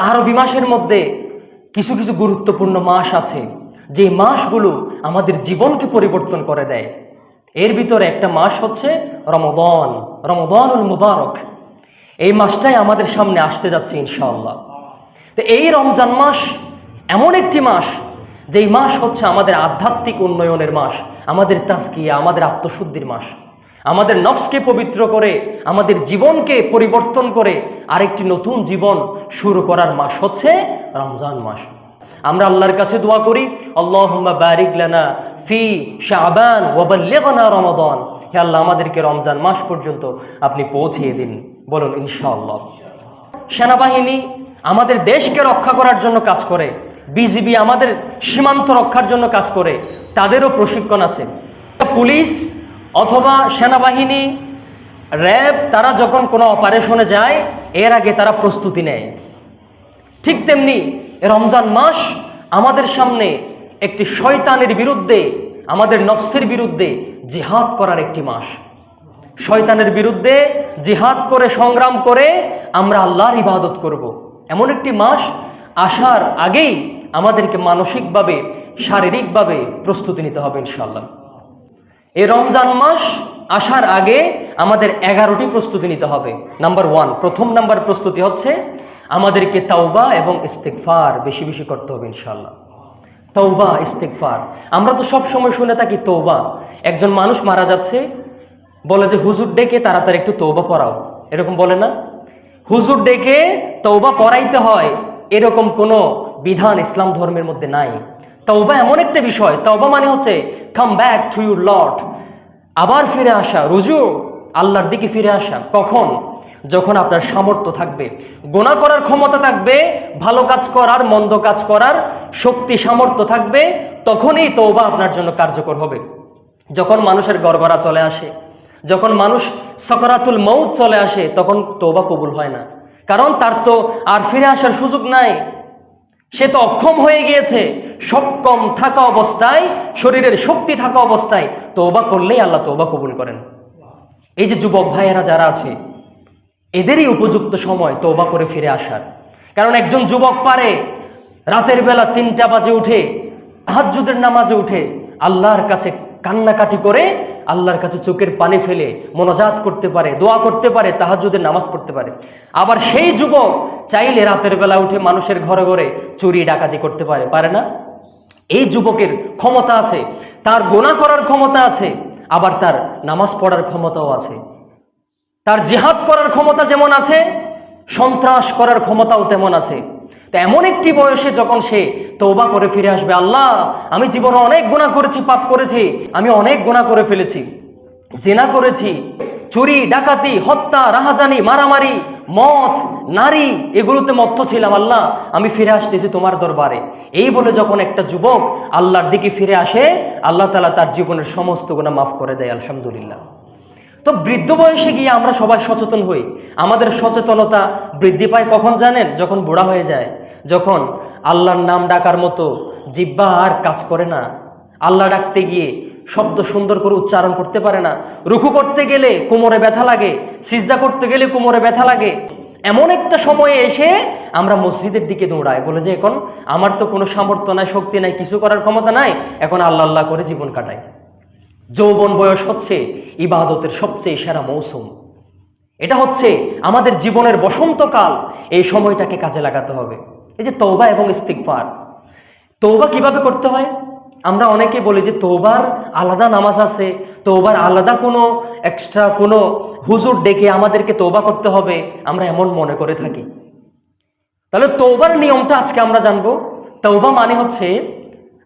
আরবি মাসের মধ্যে কিছু কিছু গুরুত্বপূর্ণ মাস আছে, যে মাসগুলো আমাদের জীবনকে পরিবর্তন করে দেয়। এর ভিতরে একটা মাস হচ্ছে রমাদান, রমাদানুল মুবারক। এই মাসটাই আমাদের সামনে আসতে যাচ্ছে ইনশাআল্লাহ। তো এই রমজান মাস এমন একটি মাস, যেই মাস হচ্ছে আমাদের আধ্যাত্মিক উন্নয়নের মাস, আমাদের তাজকিয়া, আমাদের আত্মশুদ্ধির মাস, আমাদের নফসকে পবিত্র করে, আমাদের জীবনকে পরিবর্তন করে আরেকটি নতুন জীবন শুরু করার মাস হচ্ছে রমজান মাস। আমরা আল্লাহর কাছে দোয়া করি, আল্লাহুম্মা বারিক লানা ফি শাবান ওয়া বাল্লিগনা রমাদান। হে আল্লাহ, আমাদেরকে রমজান মাস পর্যন্ত আপনি পৌঁছিয়ে দিন, বলুন ইনশাআল্লাহ। সেনাবাহিনী আমাদের দেশকে রক্ষা করার জন্য কাজ করে, বিজিবি আমাদের সীমান্ত রক্ষার জন্য কাজ করে, তাদেরও প্রশিক্ষণ আছে। পুলিশ অথবা সেনাবাহিনী, র্যাব, তারা যখন কোনো অপারেশনে যায় এর আগে তারা প্রস্তুতি নেয়। ঠিক তেমনি রমজান মাস আমাদের সামনে একটি শয়তানের বিরুদ্ধে, আমাদের নফসের বিরুদ্ধে জিহাদ করার একটি মাস। শয়তানের বিরুদ্ধে জিহাদ করে, সংগ্রাম করে আমরা আল্লাহর ইবাদত করব, এমন একটি মাস আসার আগেই আমাদেরকে মানসিকভাবে, শারীরিকভাবে প্রস্তুতি নিতে হবে ইনশাআল্লাহ। এই রমজান মাস আসার আগে আমাদের 11টি প্রস্তুতি নিতে হবে। নাম্বার 1, প্রথম নাম্বার প্রস্তুতি হচ্ছে আমাদেরকে তাওবা এবং ইস্তিগফার বেশি বেশি করতে হবে ইনশাআল্লাহ। তাওবা, ইস্তিগফার। আমরা তো সব সময় শুনে থাকি তওবা। একজন মানুষ মারা যাচ্ছে, বলে যে হুজুর ডেকে তাড়াতাড়ি একটু তওবা পড়াও, এরকম বলে না? হুজুর ডেকে তওবা পড়াইতে হয় এরকম কোনো বিধান ইসলাম ধর্মের মধ্যে নাই। তওবা এমন একটা বিষয়, তওবা মানে হচ্ছে come back to your lord, আবার ফিরে আসা, রুজু, আল্লাহর দিকে ফিরে আসা। কখন? যখন আপনার সামর্থ্য থাকবে, গুনাহ করার ক্ষমতা থাকবে, ভালো কাজ করার, মন্দ কাজ করার শক্তি, সামর্থ্য থাকবে, তখনই তওবা আপনার জন্য কার্যকর হবে। যখন মানুষের গড়গড়া চলে আসে, যখন মানুষ সাকরাতুল মউত চলে আসে, তখন তওবা কবুল হয় না, কারণ তার তো আর ফিরে আসার সুযোগ নাই। সে তো অক্ষম হয়ে গিয়েছে। সক্ষম থাকা অবস্থায়, শরীরের শক্তি থাকা অবস্থায় তওবা করলেই আল্লাহ তওবা কবুল করেন। এই যে যুবক ভাইয়েরা যারা আছে, এদেরই উপযুক্ত সময় তওবা করে ফিরে আসার। কারণ একজন যুবক পারে রাতের বেলা 3টা বাজে উঠে, তাহাজ্জুদের নামাজে উঠে আল্লাহর কাছে কান্নাকাটি করে, আল্লাহর কাছে চোখের পানি ফেলে মোনাজাত করতে পারে, দোয়া করতে পারে, তাহাজ্জুদের নামাজ পড়তে পারে। আবার সেই যুবক চাইলে রাতের বেলা উঠে মানুষের ঘরে ঘরে চুরি ডাকাতি করতে পারে, পারে না? এই যুবকের ক্ষমতা আছে, তার গুনাহ করার ক্ষমতা আছে, আবার তার নামাজ পড়ার ক্ষমতাও আছে। তার জিহাদ করার ক্ষমতা যেমন আছে, সন্ত্রাস করার ক্ষমতাও তেমন আছে। তো এমন একটি বয়সে যখন সে তওবা করে ফিরে আসবে, আল্লাহ আমি জীবনে অনেক গুনাহ করেছি, পাপ করেছি, আমি অনেক গুনাহ করে ফেলেছি, জিনা করেছি, চুরি ডাকাতি, হত্যা, রাহাজানি, মারামারি, মদ, নারী, এগুলোতে মত্ত ছিলাম, আল্লাহ আমি ফিরে আসতেছি তোমার দরবারে। এই বলে যখন একটা যুবক আল্লাহর দিকে ফিরে আসে, আল্লাহ তাআলা তার জীবনের সমস্ত গুনাহ মাফ করে দেয়, আলহামদুলিল্লাহ। তো বৃদ্ধ বয়সে গিয়ে আমরা সবাই সচেতন হই। আমাদের সচেতনতা বৃদ্ধি পায় কখন জানেন? যখন বুড়া হয়ে যায়, যখন আল্লাহর নাম ডাকার মতো জিহ্বা আর কাজ করে না, আল্লাহ ডাকতে গিয়ে শব্দ সুন্দর করে উচ্চারণ করতে পারে না, রুকু করতে গেলে কোমরে ব্যথা লাগে, সিজদা করতে গেলে কোমরে ব্যথা লাগে। এমন একটা সময়ে এসে আমরা মসজিদের দিকে দৌড়াই, বলে যে এখন আমার তো কোনো সামর্থ্য নাই, শক্তি নাই, কিছু করার ক্ষমতা নাই, এখন আল্লাহ আল্লাহ করে জীবন কাটাই। যৌবন বয়স হচ্ছে ইবাদতের সবচেয়ে সেরা মৌসুম। এটা হচ্ছে আমাদের জীবনের বসন্তকাল। এই সময়টাকে কাজে লাগাতে হবে। এই যে তওবা এবং ইস্তিগফার, তওবা কিভাবে করতে হয়? আমরা অনেকে বলি যে তওবার আলাদা নামাজ আছে, তওবার আলাদা কোনো এক্সট্রা কোনো হুজুর ডেকে আমাদেরকে তওবা করতে হবে, আমরা এমন মনে করে থাকি। তাহলে তওবার নিয়মটা আজকে আমরা জানবো। তওবা মানে হচ্ছে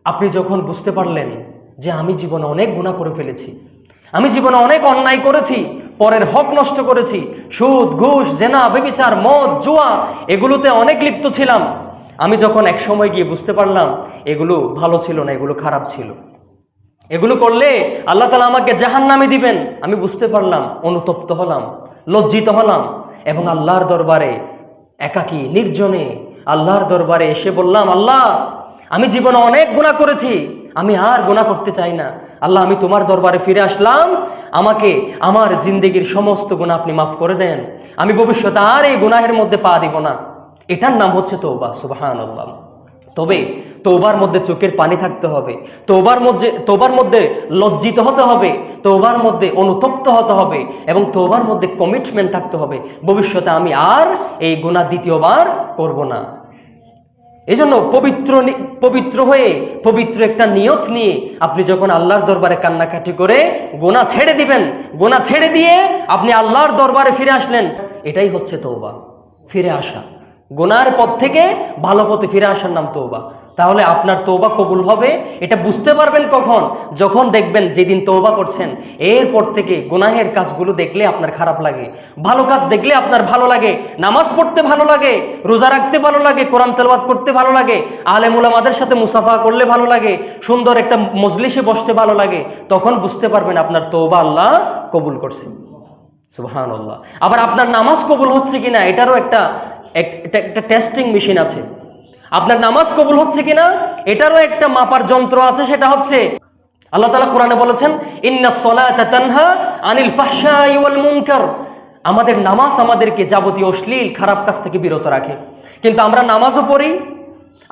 আপনি যখন বুঝতে পারলেন যে আমি জীবনে অনেক গুনাহ করে ফেলেছি, আমি জীবনে অনেক অন্যায় করেছি, পরের হক নষ্ট করেছি, সুদ, ঘুষ, জেনা, ব্যভিচার, মদ, জুয়া, এগুলোতে অনেক লিপ্ত ছিলাম। আমি যখন এক সময় গিয়ে বুঝতে পারলাম এগুলো ভালো ছিল না, এগুলো খারাপ ছিল, এগুলো করলে আল্লাহ তাআলা আমাকে জাহান্নামে দিবেন, আমি বুঝতে পারলাম, অনুতপ্ত হলাম, লজ্জিত হলাম এবং আল্লাহর দরবারে একাকী নির্জনে আল্লাহর দরবারে এসে বললাম, আল্লাহ আমি জীবনে অনেক গুনাহ করেছি, আমি আর গুনাহ করতে চাই না, আল্লাহ আমি তোমার দরবারে ফিরে আসলাম, আমাকে আমার জিন্দেগির সমস্ত গুনাহ আপনি মাফ করে দেন, আমি ভবিষ্যতে আর এই গুনাহের মধ্যে পা দিব না। এটার নাম হচ্ছে তওবা। সুবহানাল্লাহ। তবে তওবার মধ্যে চোখের পানি থাকতে হবে, তওবার মধ্যে লজ্জিত হতে হবে, তওবার মধ্যে অনুতপ্ত হতে হবে এবং তওবার মধ্যে কমিটমেন্ট থাকতে হবে, ভবিষ্যতে আমি আর এই গুনাহ দ্বিতীয়বার করব না। এজন্য পবিত্র হয়ে পবিত্র একটা নিয়ত নিয়ে আপনি যখন আল্লাহর দরবারে কান্নাকাটি করে গুনাহ ছেড়ে দিবেন, গুনাহ ছেড়ে দিয়ে আপনি আল্লাহর দরবারে ফিরে আসলেন, এটাই হচ্ছে তওবা। ফিরে আসা, গুনাহের পথ থেকে ভালো পথে ফিরে আসার নাম তওবা। তাহলে আপনার তওবা কবুল হবে এটা বুঝতে পারবেন কখন? যখন দেখবেন যেদিন তওবা করছেন এরপর থেকে গুনাহের কাজগুলো দেখলে আপনার খারাপ লাগে, ভালো কাজ দেখলে আপনার ভালো লাগে, নামাজ পড়তে ভালো লাগে, রোজা রাখতে ভালো লাগে, কোরআন তেলাওয়াত করতে ভালো লাগে, আলেম উলামাদের সাথে মুসাফা করলে ভালো লাগে, সুন্দর একটা মজলিসে বসতে ভালো লাগে, তখন বুঝতে পারবেন আপনার তওবা আল্লাহ কবুল করছেন। সুবহানাল্লাহ। আবার আপনার নামাজ কবুল হচ্ছে কিনা এটারও একটা টেস্টিং মেশিন আছে। আপনার নামাজ কবুল হচ্ছে কিনা এটারও একটা মাপার যন্ত্র আছে, সেটা হচ্ছে আল্লাহ তাআলা কোরআনে বলেছেন, ইন্নাস সালাতা তানহা আনিল ফাহশাই ওয়াল মুনকার। আমাদের নামাজ আমাদেরকে যাবতীয় অশ্লীল খারাপ কাজ থেকে বিরত রাখে। কিন্তু আমরা নামাজও পড়ি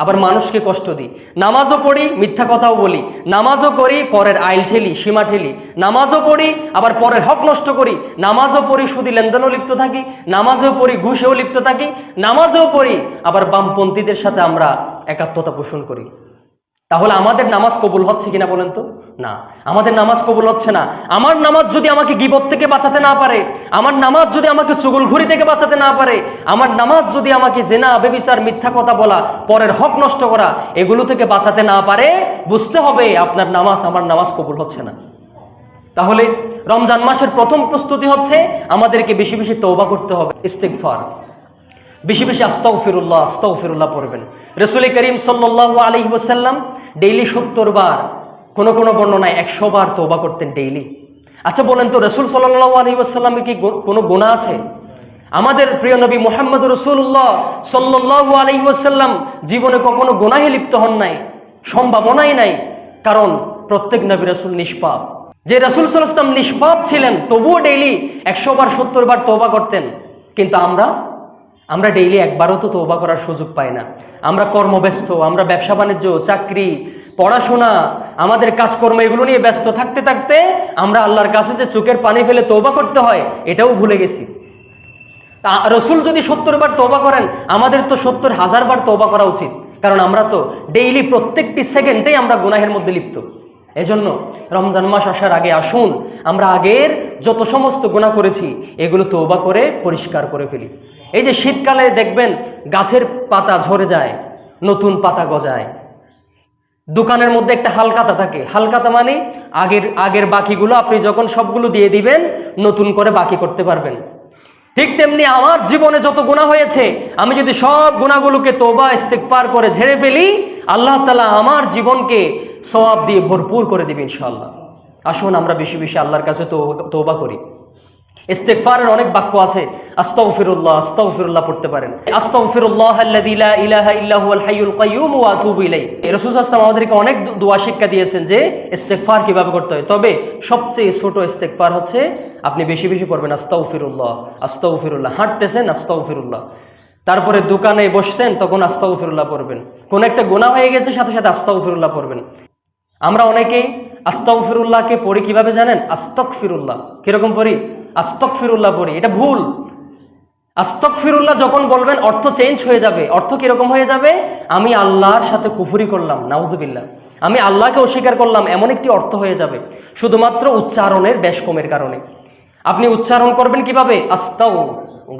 আবার মানুষকে কষ্ট দিই, নামাজও পড়ি মিথ্যা কথাও বলি, নামাজও করি পরের আইল ঠেলি, সীমা ঠেলি, নামাজও পড়ি আবার পরের হক নষ্ট করি, নামাজও পড়ি সুদী লেনদেনও লিপ্ত থাকি, নামাজও পড়ি ঘুষেও লিপ্ত থাকি, নামাজও পড়ি আবার বামপন্থীদের সাথে আমরা একাত্মতা পোষণ করি। তাহলে আমাদের নামাজ কবুল হচ্ছে কিনা বলেন তো? না, আমাদের নামাজ কবুল হচ্ছে না। আমার নামাজ যদি আমাকে গীবত থেকে বাঁচাতে না পারে, আমার নামাজ যদি আমাকে চুগলখুরি থেকে বাঁচাতে না পারে, আমার নামাজ যদি আমাকে জেনা বেবিচার মিথ্যা কথা বলা পরের হক নষ্ট করা এগুলো থেকে বাঁচাতে না পারে, বুঝতে হবে আপনার নামাজ আমার নামাজ কবুল হচ্ছে না। তাহলে রমজান মাসের প্রথম প্রস্তুতি হচ্ছে আমাদেরকে বেশি বেশি তওবা করতে হবে, ইস্তিগফার, বেশি বেশি আস্তাগফিরুল্লাহ আস্তাগফিরুল্লাহ পড়বেন। রাসূল করিম সাল্লাল্লাহু আলাইহি ওয়াসাল্লাম ডেইলি 70 বার, কোন কোন বর্ণনায় 100 বার তওবা করতেন ডেইলি। আচ্ছা বলেন তো, রাসূল সাল্লাল্লাহু আলাইহি ওয়াসাল্লামের কি কোনো গুনাহ আছে? আমাদের প্রিয় নবী মুহাম্মদ রাসূলুল্লাহ সাল্লাল্লাহু আলাইহি ওয়াসাল্লাম জীবনে কখনো গুনাহে লিপ্ত হন নাই, সম্ভাবনাই নাই, কারণ প্রত্যেক নবী রাসূল নিষ্পাপ। যে রাসূল সাল্লাল্লাহু আলাইহি ওয়াসাল্লাম নিষ্পাপ ছিলেন তবুও ডেইলি 100 বার 70 বার তওবা করতেন। কিন্তু আমরা ডেইলি একবারও তো তওবা করার সুযোগ পাই না। আমরা কর্মব্যস্ত, আমরা ব্যবসা বাণিজ্য, চাকরি, পড়াশোনা, আমাদের কাজকর্ম এগুলো নিয়ে ব্যস্ত থাকতে থাকতে আমরা আল্লাহর কাছে যে চোখের পানি ফেলে তওবা করতে হয় এটাও ভুলে গেছি। রাসূল যদি 70 বার তওবা করেন, আমাদের তো 70,000 বার তওবা করা উচিত, কারণ আমরা তো ডেইলি প্রত্যেকটি সেকেন্ডেই আমরা গুনাহের মধ্যে লিপ্ত। এজন্য রমজান মাস আসার আগে আসুন আমরা আগের যত সমস্ত গুনাহ করেছি এগুলো তওবা করে পরিষ্কার করে ফেলি। এই যে শীতকালে দেখবেন গাছের পাতা ঝরে যায়, নতুন পাতা গজায়, দোকানের মধ্যে একটা হালকাতা থাকে, হালকাতা মানে আগের বাকিগুলো আপনি যখন সবগুলো দিয়ে দিবেন নতুন করে বাকি করতে পারবেন। ঠিক তেমনি আমার জীবনে যত গুনাহ হয়েছে আমি যদি সব গুনাহগুলোকে তওবা ইস্তিগফার করে ঝেড়ে ফেলি, আল্লাহ তাআলা আমার জীবনকে সওয়াব দিয়ে ভরপুর করে দিবেন ইনশাআল্লাহ। আসুন আমরা বেশি বেশি আল্লাহর কাছে তওবা করি। ইস্তিগফারের অনেক বাক্য আছে, আস্তাগফিরুল্লাহ আস্তাগফিরুল্লাহ পড়তে পারেন, আস্তাগফিরুল্লাহাল্লাযী লা ইলাহা ইল্লা হুয়াল হাইয়ুল কাইয়্যুম ওয়া আতুবু ইলাইহি। রাসূল সাল্লাল্লাহু আলাইহি ওয়াসাল্লাম আমাদেরকে অনেক দোয়া শিক্ষা দিয়েছেন যে ইস্তিগফার কিভাবে করতে হয়। তবে সবচেয়ে ছোট ইস্তিগফার হচ্ছে আপনি বেশি বেশি পড়বেন আস্তাগফিরুল্লাহ আস্তাগফিরুল্লাহ। হাঁটতেছেন আস্তাগফিরুল্লাহ, তারপরে দোকানে বসছেন তখন আস্তাগফিরুল্লাহ পড়বেন, কোন একটা গুনাহ হয়ে গেছে সাথে সাথে আস্তাগফিরুল্লাহ পড়বেন। আমরা অনেকেই আস্তাগফিরুল্লাহকে পড়ি কিভাবে জানেন? আস্তাগফিরুল্লাহ। কিরকম পড়ি? আস্তাগফিরুল্লাহ পড়ি, এটা ভুল। আস্তাগফিরুল্লাহ যখন বলবেন অর্থ চেঞ্জ হয়ে যাবে। অর্থ কিরকম হয়ে যাবে? আমি আল্লাহর সাথে কুফরি করলাম, নাউজুবিল্লাহ, আমি আল্লাহকে অস্বীকার করলাম, এমন একটি অর্থ হয়ে যাবে, শুধুমাত্র উচ্চারণের বেশ কমের কারণে। আপনি উচ্চারণ করবেন কিভাবে? আস্তাউ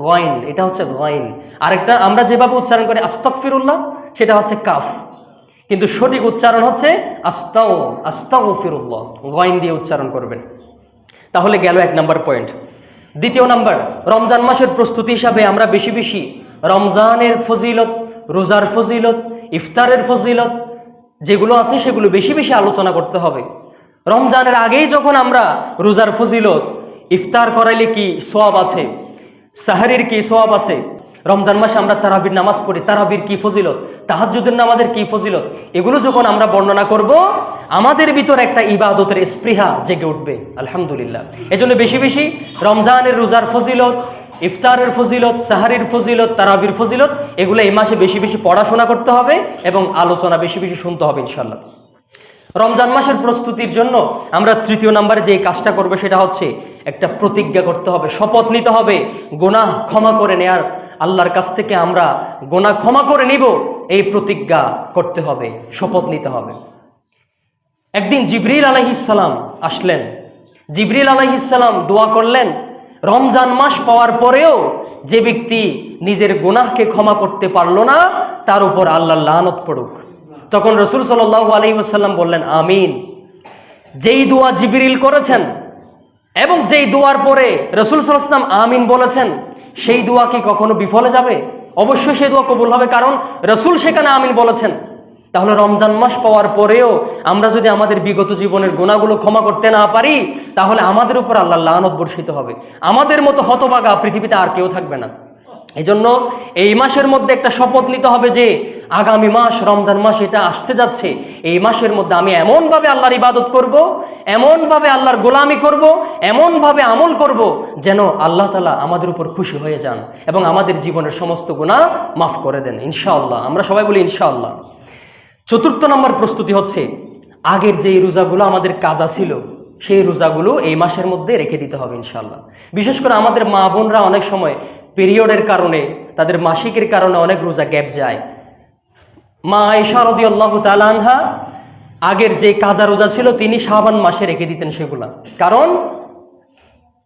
গয়ন, এটা হচ্ছে গয়ন। আরেকটা আমরা যেভাবে উচ্চারণ করি আস্তাগফিরুল্লাহ সেটা হচ্ছে কাফ, কিন্তু সঠিক উচ্চারণ হচ্ছে আস্তাগফিরুল্লাহ, গয়ন দিয়ে উচ্চারণ করবেন। তাহলে গেল 1 নম্বর পয়েন্ট। দ্বিতীয় নাম্বার, রমজান মাসের প্রস্তুতি হিসাবে আমরা বেশি বেশি রমজানের ফজিলত, রোজার ফজিলত, ইফতারের ফজিলত যেগুলো আছে সেগুলো বেশি বেশি আলোচনা করতে হবে। রমজানের আগেই যখন আমরা রোজার ফজিলত, ইফতার করাইলে কি সওয়াব আছে, সাহরির কি সওয়াব আছে, রমজান মাসে আমরা তারাবির নামাজ পড়ি, তারাবির কি ফজিলত, তাহাজ্জুদের নামাজের কি ফজিলত, এগুলো যখন আমরা বর্ণনা করব আমাদের ভিতর একটা ইবাদতের স্পৃহা জেগে উঠবে আলহামদুলিল্লাহ। এজন্য বেশি বেশি রমজানের রোজার ফজিলত, ইফতারের ফজিলত, সাহারির ফজিলত, তারাবির ফজিলত, এগুলো এই মাসে বেশি বেশি পড়াশোনা করতে হবে এবং আলোচনা বেশি বেশি শুনতে হবে ইনশাল্লাহ। রমজান মাসের প্রস্তুতির জন্য আমরা তৃতীয় নম্বরে যে কাজটা করবো সেটা হচ্ছে একটা প্রতিজ্ঞা করতে হবে, শপথ নিতে হবে, গুনাহ ক্ষমা করে নেয়ার, আল্লাহর কাছ থেকে আমরা গুনাহ ক্ষমা করে নিব এই প্রতিজ্ঞা করতে হবে, শপথ নিতে হবে। একদিন জিবরিল আলাইহিস সালাম আসলেন। জিবরিল আলাইহিস সালাম দোয়া করলেন, রমজান মাস পাওয়ার পরেও যে ব্যক্তি নিজের গুনাহকে ক্ষমা করতে পারল না তার উপর আল্লাহর লানত পড়ুক। তখন রাসূল সাল্লাল্লাহু আলাইহি ওয়াসাল্লাম বললেন, আমিন। যেই দোয়া জিবরিল করেছেন এবং যেই দোয়ার পরে রাসূল সাল্লাল্লাহু আলাইহি ওয়াসাল্লাম আমিন বলেছেন, সেই দোয়া কি কখনো বিফলে যাবে? অবশ্যই সেই দোয়া কবুল হবে, কারণ রাসূল সেখানে আমিন বলেছেন। তাহলে রমজান মাস পাওয়ার পরেও আমরা যদি আমাদের বিগত জীবনের গুনাহগুলো ক্ষমা করতে না পারি, তাহলে আমাদের উপর আল্লাহর লানত বর্ষিত হবে। আমাদের মতো হতভাগা পৃথিবীতে আর কেউ থাকবে না। এজন্য এই মাসের মধ্যে একটা শপথ নিতে হবে যে আগামী মাস রমজান মাস এটা আসতে যাচ্ছে, এই মাসের মধ্যে আমি এমনভাবে আল্লাহর ইবাদত করব, এমনভাবে আল্লাহর গোলামি করব, এমনভাবে আমল করব যেন আল্লাহ তাআলা আমাদের উপর খুশি হয়ে যান এবং আমাদের জীবনের সমস্ত গুনাহ মাফ করে দেন ইনশাআল্লাহ। আমরা সবাই বলি ইনশাআল্লাহ। চতুর্থ নম্বর প্রস্তুতি হচ্ছে আগের যেই রোজাগুলো আমাদের কাজা ছিল সেই রোজাগুলো এই মাসের মধ্যে রেখে দিতে হবে ইনশাআল্লাহ। বিশেষ করে আমাদের মা বোনরা অনেক সময় পিরিয়ডের কারণে, তাদের মাসিকের কারণে অনেক রোজা গ্যাপ যায়। মা আয়েশা রাদিয়াল্লাহু তাআলা আনহা আগের যে কাজা রোজা ছিল তিনি শাবান মাসে রেখে দিতেন সেগুলা, কারণ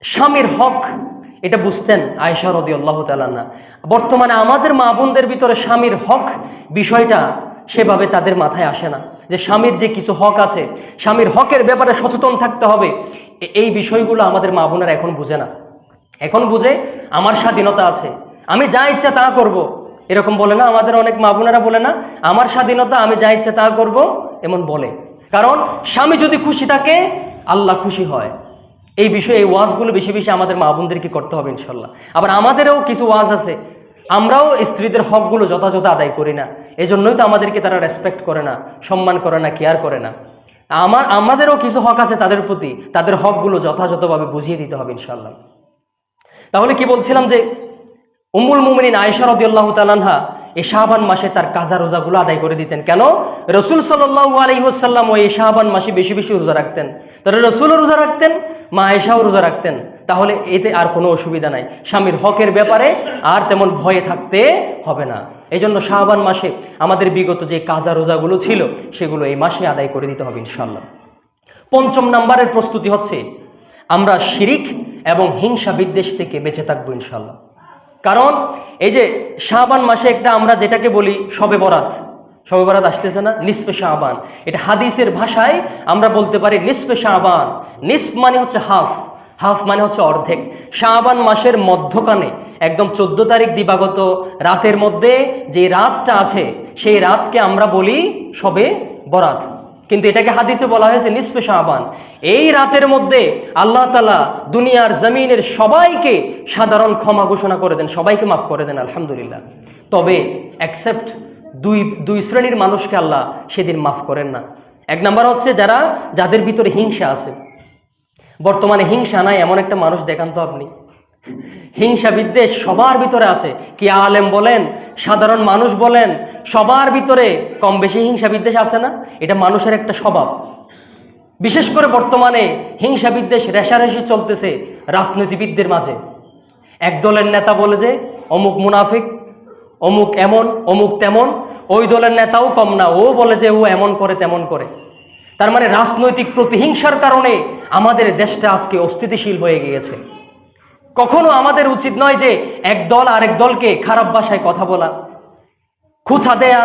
স্বামীর হক এটা বুঝতেন আয়েশা রাদিয়াল্লাহু তাআলা আনহা। বর্তমানে আমাদের মা বোনদের ভিতরে স্বামীর হক বিষয়টা সেভাবে তাদের মাথায় আসে না, যে স্বামীর যে কিছু হক আছে, স্বামীর হকের ব্যাপারে সচেতন থাকতে হবে। এই বিষয়গুলো আমাদের মা বোনেরা এখন বুঝে না। এখন বুঝে আমার স্বাধীনতা আছে, আমি যা ইচ্ছা তা করব, এরকম বলে না। আমাদের অনেক মা বোনেরা বলে না, আমার স্বাধীনতা, আমি যা ইচ্ছা তা করব, এমন বলে। কারণ স্বামী যদি খুশি থাকে আল্লাহ খুশি হয়। এই বিষয়ে এই ওয়াজগুলো বেশি বেশি আমাদের মা বোনদেরকে করতে হবে ইনশাল্লাহ। আবার আমাদেরও কিছু ওয়াজ আছে, আমরাও স্ত্রীদের হকগুলো যথাযথ আদায় করি না, এজন্যই তো আমাদেরকে তারা রেসপেক্ট করে না, সম্মান করে না, কেয়ার করে না। আমাদেরও কিছু হক আছে তাদের প্রতি, তাদের হকগুলো যথাযথভাবে বুঝিয়ে দিতে হবে ইনশাল্লাহ। তাহলে কি বলছিলাম যে উম্মুল মুমিনিন আয়েশা রাদিয়াল্লাহু তাআলা আনহা এই শাবান মাসে তার কাজা রোজাগুলো আদায় করে দিতেন। কেন? রাসূল সাল্লাল্লাহু আলাইহি ওয়াসাল্লাম ওই শাবান মাসে বেশি বেশি রোজা রাখতেন, তারা রাসূলও রোজা রাখতেন, মা আয়েশাও রোজা রাখতেন। তাহলে এতে আর কোনো অসুবিধা নাই, স্বামীর হকের ব্যাপারে আর তেমন ভয়ে থাকতে হবে না। এই জন্য শাবান মাসে আমাদের বিগত যে কাজা রোজাগুলো ছিল সেগুলো এই মাসে আদায় করে দিতে হবে ইনশাআল্লাহ। পঞ্চম নাম্বারের প্রস্তুতি হচ্ছে আমরা শিরিক এবং হিংসা বিদ্বেষ থেকে বেঁচে থাকবো ইনশাআল্লাহ। কারণ এই যে শাবান মাসে একটা আমরা যেটাকে বলি শবে বরাত, শবে বরাত আসতেছে না, নিসফে শাবান, এটা হাদিসের ভাষায় আমরা বলতে পারি নিসফে শাবান। নিসফ মানে হচ্ছে হাফ, হাফ মানে হচ্ছে অর্ধেক। শাবান মাসের মধ্যখানে একদম 14 তারিখ দিবাগত রাতের মধ্যে যে রাতটা আছে সেই রাতকে আমরা বলি শবে বরাত, কিন্তু এটাকে হাদিসে বলা হয়েছে নিসফে শাবান। এই রাতের মধ্যে আল্লাহ তাআলা দুনিয়ার জমিনের সবাইকে সাধারণ ক্ষমা ঘোষণা করে দেন, সবাইকে মাফ করে দেন আলহামদুলিল্লাহ। তবে অ্যাকসেপ্ট দুই শ্রেণীর মানুষকে আল্লাহ সেদিন মাফ করেন না। এক নাম্বার হচ্ছে যাদের ভিতরে হিংসা আছে। বর্তমানে হিংসা নাই এমন একটা মানুষ দেখান তো আপনি। হিংসা বিদ্বেষ সবার ভিতরে আছে, কি আলেম বলেন, সাধারণ মানুষ বলেন, সবার ভিতরে কম বেশি হিংসা বিদ্বেষ আছে না? এটা মানুষের একটা স্বভাব। বিশেষ করে বর্তমানে হিংসা বিদ্বেষ রেষারেষি চলতেছে রাজনীতিবিদদের মাঝে। এক দলের নেতা বলে যে অমুক মুনাফিক, অমুক এমন, অমুক তেমন, ওই দলের নেতাও কম না, ও বলে যে ও এমন করে তেমন করে। তার মানে রাজনৈতিক প্রতিহিংসার কারণে আমাদের দেশটা আজকে অস্থিতিশীল হয়ে গিয়েছে। কখনো আমাদের উচিত নয় যে এক দল আরেক দলকে খারাপ ভাষায় কথা বলা, খুঁচা দেয়া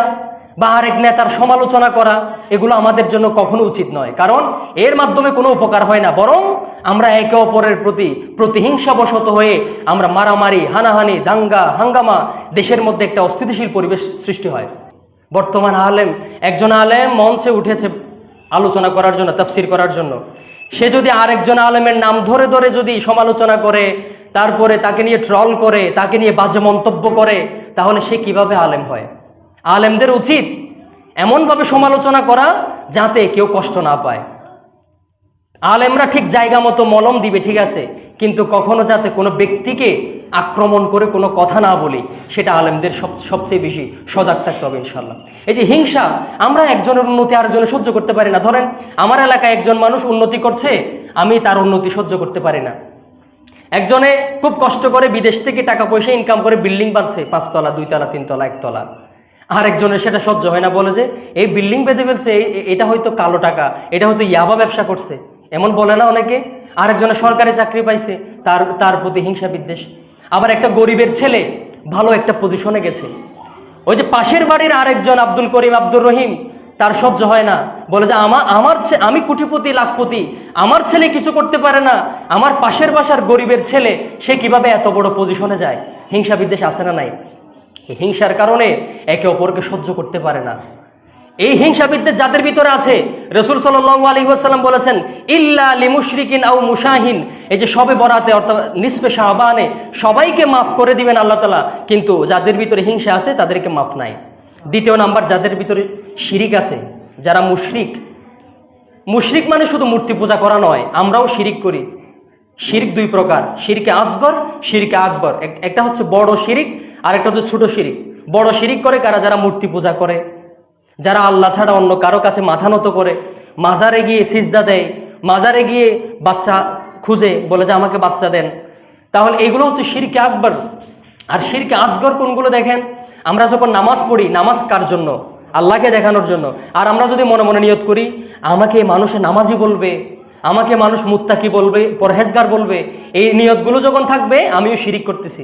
বা আরেক নেতার সমালোচনা করা, এগুলো আমাদের জন্য কখনো উচিত নয়। কারণ এর মাধ্যমে কোনো উপকার হয় না, বরং আমরা একে অপরের প্রতি প্রতিহিংসাবশত হয়ে আমরা মারামারি, হানাহানি, দাঙ্গা হাঙ্গামা, দেশের মধ্যে একটা অস্থিতিশীল পরিবেশ সৃষ্টি হয়। বর্তমান একজন আলেম মঞ্চে উঠেছে আলোচনা করার জন্য, তাফসির করার জন্য। সে যদি আরেকজন আলেমের নাম ধরে ধরে যদি সমালোচনা করে, তারপরে তাকে নিয়ে ট্রল করে, তাকে নিয়ে বাজে মন্তব্য করে, তাহলে সে কিভাবে আলেম হয়? আলেমদের উচিত এমনভাবে সমালোচনা করা যাতে কেউ কষ্ট না পায়। আলেমরা ঠিক জায়গা মতো মলম দিবে, ঠিক আছে, কিন্তু কখনো যাতে কোনো ব্যক্তিকে আক্রমণ করে কোনো কথা না বলি, সেটা আলেমদের সবচেয়ে বেশি সজাগ থাকতে হবে ইনশাল্লাহ। এই যে হিংসা, আমরা একজনের উন্নতি আরেকজনের সহ্য করতে পারি না। ধরেন আমার এলাকায় একজন মানুষ উন্নতি করছে, আমি তার উন্নতি সহ্য করতে পারি না। একজনে খুব কষ্ট করে বিদেশ থেকে টাকা পয়সা ইনকাম করে বিল্ডিং বাঁধছে, 5 তলা 2 তলা 3 তলা 1 তলা, আর একজনের সেটা সহ্য হয় না, বলে যে এই বিল্ডিং বেঁধে ফেলছে, এটা হয়তো কালো টাকা, এটা হয়তো ইয়াবা ব্যবসা করছে, এমন বলে না অনেকে। আরেকজনের সরকারি চাকরি পাইছে, তার প্রতি হিংসা বিদ্বেষ। আবার একটা গরিবের ছেলে ভালো একটা পজিশনে গেছে, ওই যে পাশের বাড়ির আরেকজন আব্দুল করিম আব্দুর রহিম, তার সহ্য হয় না, বলে যে আমি কোটিপতি লাখপতি, আমার ছেলে কিছু করতে পারে না, আমার পাশের বাসার গরিবের ছেলে সে কিভাবে এত বড় পজিশনে যায়। হিংসা বিদ্বেষ আছে না নাই? এই হিংসার কারণে একে অপরকে সহ্য করতে পারে না। এই হিংসা বিদ্বেষ যাদের ভিতরে আছে, রাসূল সাল্লাল্লাহু আলাইহি ওয়াসাল্লাম বলেছেন ইল্লা লিমুশরিকিন আও মুশাহিন, এই যে সবে বরাতে অর্থাৎ নিসফে শাবানে সবাইকে মাফ করে দিবেন আল্লাহ তাআলা, কিন্তু যাদের ভিতরে হিংসা আছে তাদেরকে মাফ নাই। দ্বিতীয় নাম্বার, যাদের ভিতরে শিরিক আছে, যারা মুশরিক। মুশরিক মানে শুধু মূর্তি পূজা করা নয়, আমরাও শিরিক করি। শিরিক 2 প্রকার, শিরকে আসগর, শিরকে আকবর। একটা হচ্ছে বড় শিরিক, আর একটা হচ্ছে ছোট শিরিক। বড় শিরিক করে কারা? যারা মূর্তি পূজা করে, যারা আল্লাহ ছাড়া অন্য কারো কাছে মাথা নত করে, মাজারে গিয়ে সিজদা দেয়, মাজারে গিয়ে বাচ্চা খুঁজে, বলে যে আমাকে বাচ্চা দেন। তাহলে এগুলো হচ্ছে শিরকে আকবর। আর শিরকে আসগর কোনগুলো দেখেন? আমরা যখন নামাজ পড়ি, নামাজ কার জন্য? আল্লাহকে দেখানোর জন্য। আর আমরা যদি মনে মনে নিয়ত করি আমাকে মানুষে নামাজি বলবে, আমাকে মানুষ মুত্তাকি বলবে, পরহেজগার বলবে, এই নিয়তগুলো যখন থাকবে আমিও শিরিক করতেছি।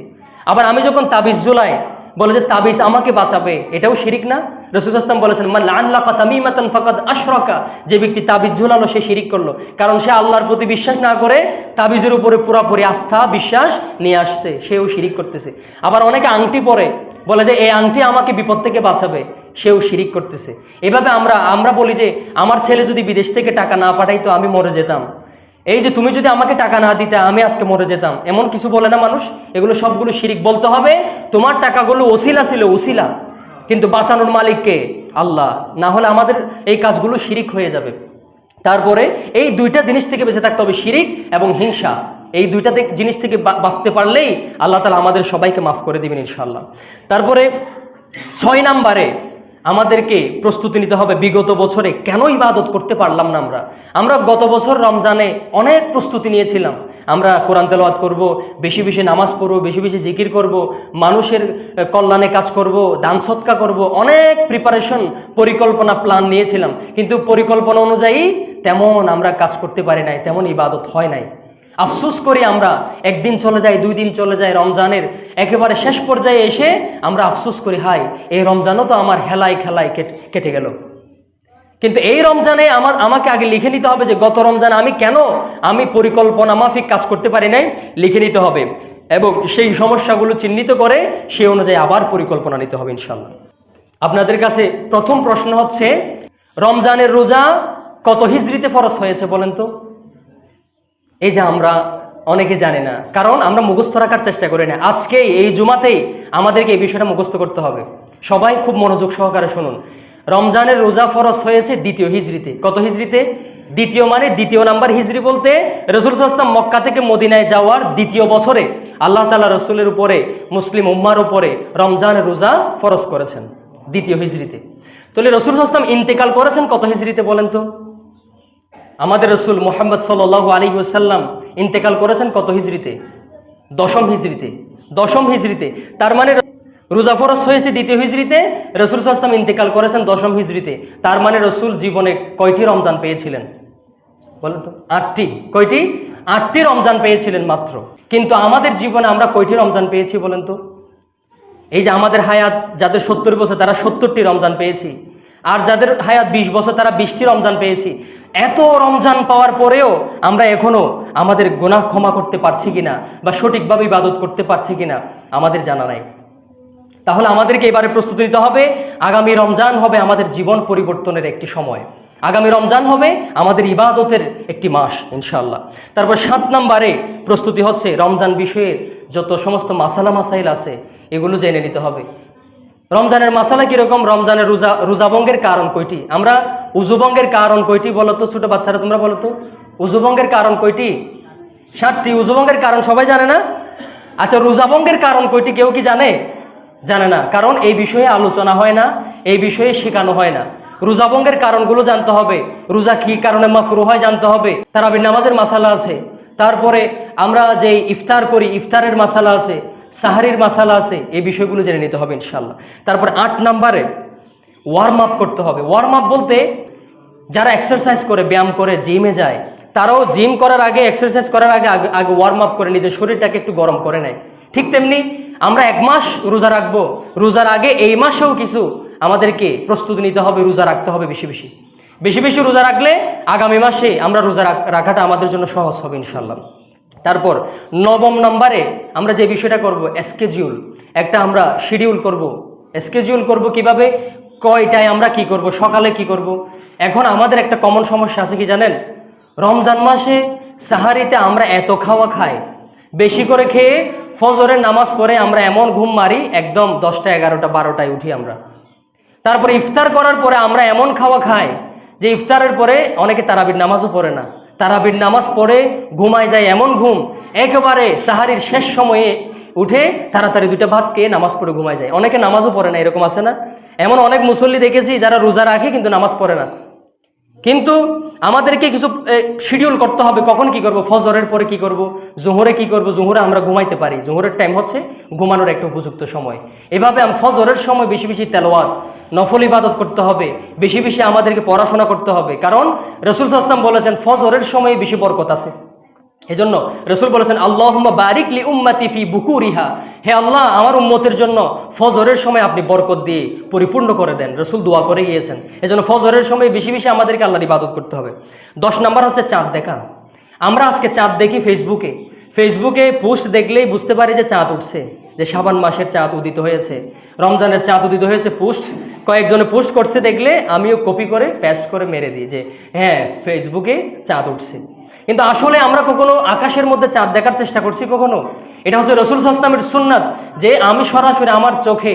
আবার আমি যখন তাবিজ ঝুলাই, বলে যে তাবিজ আমাকে বাঁচাবে, এটাও শিরিক না? রাসূল সাল্লাল্লাহু আলাইহি ওয়াসাল্লাম বলেছেন মান আল্লাকা তামিমাতান ফাকাদ আশরাকা, যে ব্যক্তি তাবিজ ঝুলালো সে শিরিক করলো, কারণ সে আল্লাহর প্রতি বিশ্বাস না করে তাবিজের উপরে পুরোপুরি আস্থা বিশ্বাস নিয়ে আসছে, সেও শিরিক করতেছে। আবার অনেকে আংটি পরে, বলে যে এই আংটি আমাকে বিপদ থেকে বাঁচাবে, সেও শিরিক করতেছে। এভাবে আমরা বলি যে আমার ছেলে যদি বিদেশ থেকে টাকা না পাঠাইতো আমি মরে যেতাম, এই যে তুমি যদি আমাকে টাকা না দিতে আমি আজকে মরে যেতাম, এমন কিছু বলে না মানুষ? এগুলো সবগুলো শিরিক। বলতে হবে তোমার টাকাগুলো ওসিলা ছিল, ওসিলা, কিন্তু বাঁচানোর মালিক কে? আল্লাহ। না হলে আমাদের এই কাজগুলো শিরিক হয়ে যাবে। তারপরে এই 2টা জিনিস থেকে বেঁচে থাকতে হবে, শিরিক এবং হিংসা। এই 2টা জিনিস থেকে বাঁচতে পারলেই আল্লাহ তাআলা আমাদের সবাইকে মাফ করে দিবেন ইনশাআল্লাহ। তারপরে 6 নম্বরে আমাদেরকে প্রস্তুতি নিতে হবে বিগত বছরে কেন ইবাদত করতে পারলাম না। আমরা গত বছর রমজানে অনেক প্রস্তুতি নিয়েছিলাম, আমরা কোরআন তেলাওয়াত করব, বেশি বেশি নামাজ পড়ব, বেশি বেশি জিকির করব, মানুষের কল্যাণে কাজ করব, দান সৎকা করব, অনেক প্রিপারেশন পরিকল্পনা প্ল্যান নিয়েছিলাম, কিন্তু পরিকল্পনা অনুযায়ী তেমন আমরা কাজ করতে পারি নাই, তেমন ইবাদত হয় নাই। আফসোস করি আমরা, একদিন চলে যায়, 2 দিন চলে যায়, রমজানের একেবারে শেষ পর্যায়ে এসে আমরা আফসোস করি হাই এই রমজানও তো আমার হেলায় খেলায় কেটে গেল। কিন্তু এই রমজানে আমাকে আগে লিখে নিতে হবে যে গত রমজানে আমি পরিকল্পনা মাফিক কাজ করতে পারি নাই, লিখে নিতে হবে এবং সেই সমস্যাগুলো চিহ্নিত করে সেই অনুযায়ী আবার পরিকল্পনা নিতে হবে ইনশাল্লাহ। আপনাদের কাছে প্রথম প্রশ্ন হচ্ছে, রমজানের রোজা কত হিজরিতে ফরজ হয়েছে বলেন তো? এই যে আমরা অনেকে জানি না, কারণ আমরা মুখস্থ রাখার চেষ্টা করি না। আজকে এই জুমাতেই আমাদেরকে এই বিষয়টা মুখস্থ করতে হবে। সবাই খুব মনোযোগ সহকারে শুনুন। রমজানের রোজা ফরজ হয়েছে 2য় হিজরিতে। কত হিজরিতে? 2য় মানে 2য় নাম্বার হিজরি বলতে রাসূল সাল্লাল্লাহু আলাইহি ওয়াসাল্লাম মক্কা থেকে মদিনায় যাওয়ার 2য় বছরে আল্লাহ তাআলা রাসূলের উপরে, মুসলিম উম্মার উপরে রমজানের রোজা ফরজ করেছেন 2য় হিজরিতে। তাহলে রাসূল সাল্লাল্লাহু আলাইহি ওয়াসাল্লাম ইন্তেকাল করেছেন কত হিজরিতে বলেন তো? আমাদের রাসূল মুহাম্মদ সাল্লাল্লাহু আলাইহি ওয়াসাল্লাম ইন্তেকাল করেছেন কত হিজরিতে? 10ম হিজরিতে। 10ম হিজরিতে, তার মানে রোজা ফরজ হয়েছে 2য় হিজরিতে, রাসূল সাল্লাল্লাহু আলাইহি ওয়াসাল্লাম ইন্তেকাল করেছেন 10ম হিজরিতে। তার মানে রাসূল জীবনে কয়টি রমজান পেয়েছিলেন বলেন তো? 8টি। কয়টি? 8টি রমজান পেয়েছিলেন মাত্র। কিন্তু আমাদের জীবনে আমরা কয়টি রমজান পেয়েছি বলেন তো? এই যে আমাদের হায়াত যাদের 70 বছর তারা 70টি রমজান পেয়েছি, আর যাদের হায়াত 20 বছর তারা 20টি রমজান পেয়েছি। এত রমজান পাওয়ার পরেও আমরা এখনো আমাদের গুনাহ ক্ষমা করতে পারছি কিনা বা সঠিকভাবে ইবাদত করতে পারছি কিনা আমাদের জানা নাই। তাহলে আমাদেরকে এবারে প্রস্তুতি নিতে হবে, আগামী রমজান হবে আমাদের জীবন পরিবর্তনের একটি সময়, আগামী রমজান হবে আমাদের ইবাদতের একটি মাস ইনশাআল্লাহ। তারপর 7 নম্বরে প্রস্তুতি হচ্ছে রমজান বিষয়ের যত সমস্ত মাসালা মাসাইল আছে এগুলো জেনে নিতে হবে। রমজানের মাসালা কীরকম? রমজানের রোজাভঙ্গের কারণ কয়টি? আমরা উজুভঙ্গের কারণ কয়টি বলো তো? ছোটো বাচ্চারা তোমরা বলো তো, উজুভঙ্গের কারণ কয়টি? 7টি। উজুভঙ্গের কারণ সবাই জানে না? আচ্ছা, রোজা ভঙ্গের কারণ কয়টি কেউ কি জানে? জানে না, কারণ এই বিষয়ে আলোচনা হয় না, এই বিষয়ে শেখানো হয় না। রোজা ভঙ্গের কারণগুলো জানতে হবে, রোজা কী কারণে মাকরুহ হয় জানতে হবে, তারাবির নামাজের মাসালা আছে, তারপরে আমরা যে ইফতার করি ইফতারের মাসালা আছে, সাহারির মাসালা আছে, এই বিষয়গুলো জেনে নিতে হবে ইনশাল্লাহ। তারপর 8 নম্বরে ওয়ার্ম আপ করতে হবে। ওয়ার্ম আপ বলতে যারা এক্সারসাইজ করে, ব্যায়াম করে, জিমে যায়, তারাও জিম করার আগে, এক্সারসাইজ করার আগে আগে ওয়ার্ম আপ করে নিজের শরীরটাকে একটু গরম করে নেয়। ঠিক তেমনি আমরা 1 মাস রোজা রাখবো, রোজার আগে এই মাসেও কিছু আমাদেরকে প্রস্তুতি নিতে হবে, রোজা রাখতে হবে বেশি বেশি। বেশি বেশি রোজা রাখলে আগামী মাসে আমরা রোজা রাখাটা আমাদের জন্য সহজ হবে ইনশাল্লাহ। তারপর 9 নম্বরে আমরা যে বিষয়টা করব, স্কেজিউল, একটা আমরা শিডিউল করব। স্কেজিউল করব কিভাবে, কয়টায় আমরা কি করব, সকালে কি করব। এখন আমাদের একটা কমন সমস্যা আছে কি জানেন? রমজান মাসে সাহারিতে আমরা এত খাওয়া খাই, বেশি করে খেয়ে ফজরের নামাজ পড়ে আমরা এমন ঘুম মারি, একদম 10টা 11টা 12টায় উঠি আমরা। তারপরে ইফতার করার পরে আমরা এমন খাওয়া খাই যে ইফতারের পরে অনেকে তারাবির নামাজও পড়ে না, তারাবির নামাজ পড়ে ঘুমায় যায়, এমন ঘুম একেবারে সাহারির শেষ সময়ে উঠে তাড়াতাড়ি 2টা ভাত খেয়ে নামাজ পড়ে ঘুমায় যায়। অনেকে নামাজও পড়ে না, এরকম আছে না? এমন অনেক মুসল্লি দেখেছি যারা রোজা রাখে কিন্তু নামাজ পড়ে না। কিন্তু আমাদেরকে কিছু শিডিউল করতে হবে, কখন কি করব, ফজরের পরে কি করব, জোহরে কি করব। জোহরে আমরা ঘুমাইতে পারি, জোহরের টাইম হচ্ছে ঘুমানোর একটা উপযুক্ত সময়। এভাবে ফজরের সময় বেশি বেশি তেলাওয়াত, নফল ইবাদত করতে হবে, বেশি বেশি আমাদেরকে পড়াশোনা করতে হবে, কারণ রাসূল সাল্লাল্লাহু আলাইহি ওয়াসাল্লাম বলেছেন ফজরের সময় বেশি বরকত আছে। এজন্য রাসূল বলেছেন আল্লাহুম্মা বারিক লি উম্মতি ফি বুকুরিহা, হে আল্লাহ আমার উম্মতের জন্য ফজরের সময় আপনি বরকত দিয়ে পরিপূর্ণ করে দেন। রাসূল দোয়া করে গিয়েছেন। এজন্য ফজরের সময় বেশি বেশি আমাদেরকে আল্লাহর ইবাদত করতে হবে। 10 নম্বর হচ্ছে চাঁদ দেখা। আমরা আজকে চাঁদ দেখি ফেসবুকে পোস্ট দেখলেই বুঝতে পারি যে চাঁদ উঠছে, যে শাবান মাসের চাঁদ উদিত হয়েছে, রমজানের চাঁদ উদিত হয়েছে। কয়েকজনে পোস্ট করছে দেখলে আমিও কপি করে পেস্ট করে মেরে দিই যে হ্যাঁ ফেসবুকে চাঁদ উঠছে। কিন্তু আসলে আমরা কখনো আকাশের মধ্যে চাঁদ দেখার চেষ্টা করছি কখনো? এটা হচ্ছে রাসূল সাল্লাল্লাহু আলাইহি ওয়াসাল্লামের সুন্নাত যে আমি সরাসরি আমার চোখে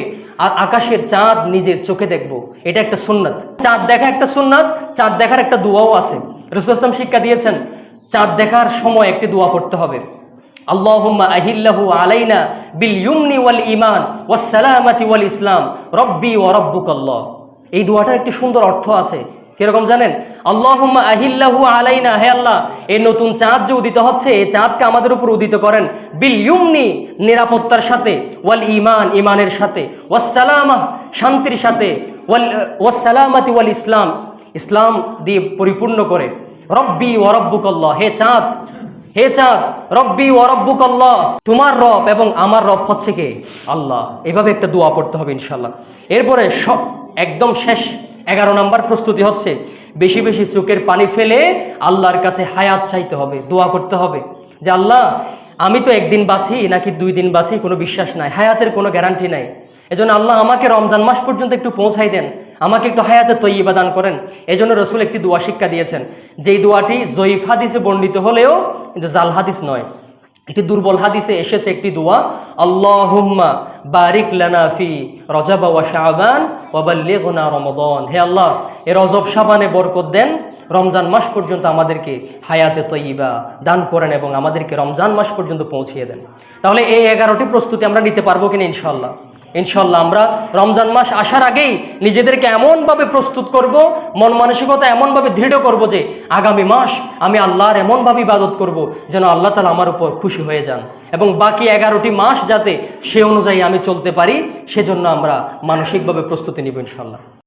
আকাশের চাঁদ নিজের চোখে দেখব, এটা একটা সুন্নাত। চাঁদ দেখা একটা সুন্নাত, চাঁদ দেখার একটা দোয়াও আছে। রাসূল সাল্লাল্লাহু আলাইহি ওয়াসাল্লাম শিক্ষা দিয়েছেন চাঁদ দেখার সময় একটি দোয়া পড়তে হবে, আল্লাহুম্মা আহিল্লাহু আলাইনা বিল ইউমনি ওয়াল ঈমান ওয়াস সালামাতি ওয়াল ইসলাম রব্বি ওয়া রাব্বুকাল্লাহ। এই দোয়াটার একটি সুন্দর অর্থ আছে, কিরকম জানেন? আল্লাহুম্মা আহিল্লাহু আলাইনা, হে আল্লাহ এই নতুন চাঁদ যে উদিত হচ্ছে এই চাঁদকে আমাদের উপর উদিত করেন, বিল ইউমনি নিরাপত্তার সাথে, ওয়াল ঈমান ইমানের সাথে, ওয়াস সালামা শান্তির সাথে, ওয়াস সালামাতি ওয়াল ইসলাম ইসলাম দিয়ে পরিপূর্ণ করে, রব্বি ওয়া রাব্বুকাল্লাহ, হে চাঁদ রব্বি ওয়া রাব্বুকাল্লাহ, তোমার রব এবং আমার রব হচ্ছে কে? আল্লাহ। এভাবে একটা দোয়া পড়তে হবে ইনশাআল্লাহ। এরপরে একদম শেষ 11 নম্বর প্রস্তুতি হচ্ছে বেশি বেশি চোখের পানি ফেলে আল্লাহর কাছে হায়াত চাইতে হবে, দোয়া করতে হবে যে আল্লাহ আমি তো একদিন বাঁচি নাকি 2 দিন বাঁচি কোনো বিশ্বাস নাই, হায়াতের কোনো গ্যারান্টি নাই। এজন্য আল্লাহ আমাকে রমজান মাস পর্যন্ত একটু পৌঁছাই দেন, আমাকে একটু হায়াতে তৈয়্যিবা দান করেন। এজন্য রাসূল একটি দোয়া শিক্ষা দিয়েছেন, যেই দোয়াটি জয়ীফ হাদিসে বর্ণিত হলেও কিন্তু জাল হাদিস নয়, একটি দুর্বল হাদিসে এসেছে একটি দোয়া, আল্লাহুম্মা বারিক লানা ফি রজব ওয়া শাবান ওয়া বাল্লিগনা রমাদান, হে আল্লাহ এই রজব শাবানে বরকত দেন, রমজান মাস পর্যন্ত আমাদেরকে হায়াতে তৈয়্যিবা দান করেন এবং আমাদেরকে রমজান মাস পর্যন্ত পৌঁছিয়ে দেন। তাহলে এই 11টি প্রস্তুতি আমরা নিতে পারবো কিনা? ইনশাল্লাহ আমরা রমজান মাস আসার আগেই নিজেদেরকে এমনভাবে প্রস্তুত করব, মন মানসিকতা এমনভাবে দৃঢ় করব যে আগামী মাস আমি আল্লাহর এমনভাবে ইবাদত করব যেন আল্লাহ তাআলা আমার উপর খুশি হয়ে যান, এবং বাকি 11টি মাস যাতে সে অনুযায়ী আমি চলতে পারি সেজন্য আমরা মানসিকভাবে প্রস্তুতি নিব ইনশাল্লাহ।